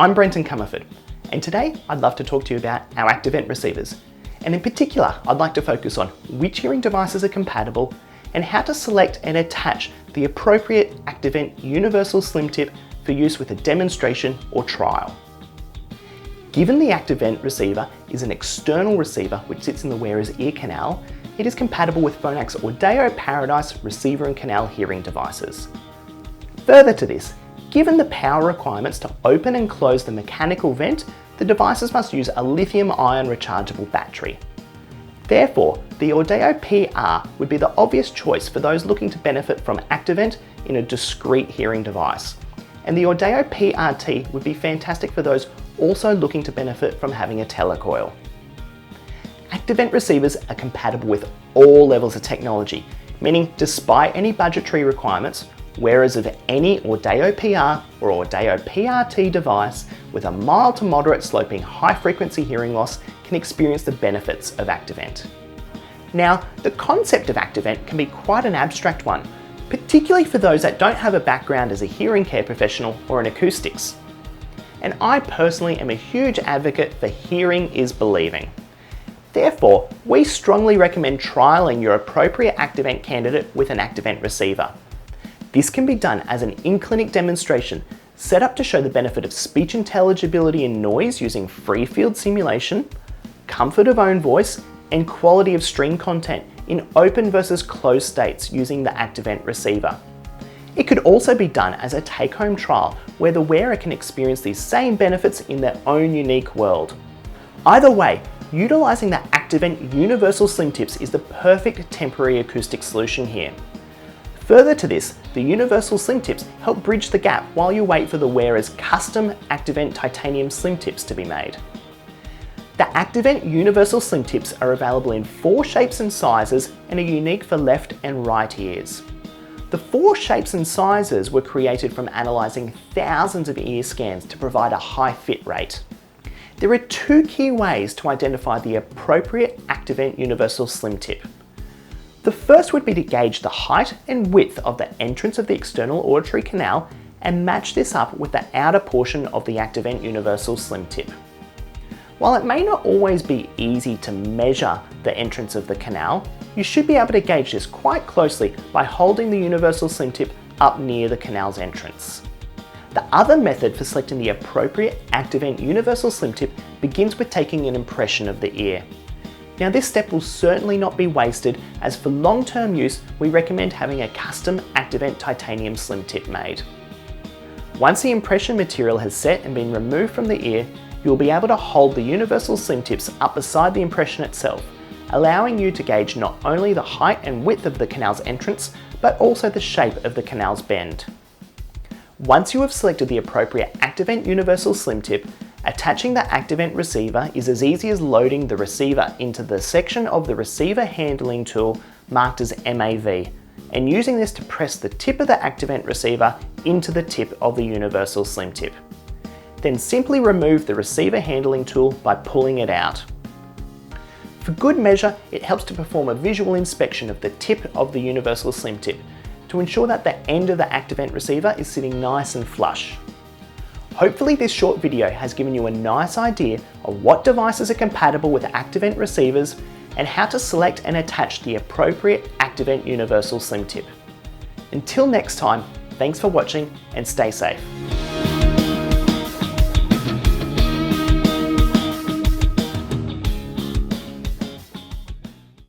I'm Brenton Comerford, and today I'd love to talk to you about our ActiveVent receivers. And in particular, I'd like to focus on which hearing devices are compatible and how to select and attach the appropriate ActiveVent Universal Slim tip for use with a demonstration or trial. Given the ActiveVent receiver is an external receiver which sits in the wearer's ear canal, it is compatible with Phonak's Audio Paradise receiver and canal hearing devices. Further to this, given the power requirements to open and close the mechanical vent, the devices must use a lithium-ion rechargeable battery. Therefore, the Audio PR would be the obvious choice for those looking to benefit from ActiveVent in a discrete hearing device. And the Audio PRT would be fantastic for those also looking to benefit from having a telecoil. ActiveVent receivers are compatible with all levels of technology, meaning despite any budgetary requirements, wearers of any Audio PR or Audio PRT device with a mild to moderate sloping high frequency hearing loss can experience the benefits of ActiveVent. Now, the concept of ActiveVent can be quite an abstract one, particularly for those that don't have a background as a hearing care professional or in acoustics. And I personally am a huge advocate for hearing is believing. Therefore, we strongly recommend trialling your appropriate ActiveVent candidate with an ActiveVent receiver. This can be done as an in-clinic demonstration set up to show the benefit of speech intelligibility and noise using free field simulation, comfort of own voice, and quality of stream content in open versus closed states using the ActiveVent receiver. It could also be done as a take-home trial where the wearer can experience these same benefits in their own unique world. Either way, utilising the ActiveVent Universal Slim tips is the perfect temporary acoustic solution here. Further to this, the Universal Slim tips help bridge the gap while you wait for the wearer's custom ActiveVent Titanium Slim tips to be made. The ActiveVent Universal Slim tips are available in 4 shapes and sizes and are unique for left and right ears. The 4 shapes and sizes were created from analysing thousands of ear scans to provide a high fit rate. There are 2 key ways to identify the appropriate ActiveVent Universal Slim tip. The first would be to gauge the height and width of the entrance of the external auditory canal and match this up with the outer portion of the ActiveVent Universal Slim tip. While it may not always be easy to measure the entrance of the canal, you should be able to gauge this quite closely by holding the Universal Slim tip up near the canal's entrance. The other method for selecting the appropriate ActiveVent Universal Slim tip begins with taking an impression of the ear. Now, this step will certainly not be wasted, as for long-term use, we recommend having a custom ActiveVent Titanium Slim tip made. Once the impression material has set and been removed from the ear, you'll be able to hold the Universal Slim tips up beside the impression itself, allowing you to gauge not only the height and width of the canal's entrance, but also the shape of the canal's bend. Once you have selected the appropriate ActiveVent Universal Slim tip, attaching the ActiveVent receiver is as easy as loading the receiver into the section of the receiver handling tool marked as MAV, and using this to press the tip of the ActiveVent receiver into the tip of the Universal Slim tip. Then simply remove the receiver handling tool by pulling it out. For good measure, it helps to perform a visual inspection of the tip of the Universal Slim tip to ensure that the end of the ActiveVent receiver is sitting nice and flush. Hopefully this short video has given you a nice idea of what devices are compatible with ActiveVent receivers and how to select and attach the appropriate ActiveVent Universal Slim tip. Until next time, thanks for watching and stay safe.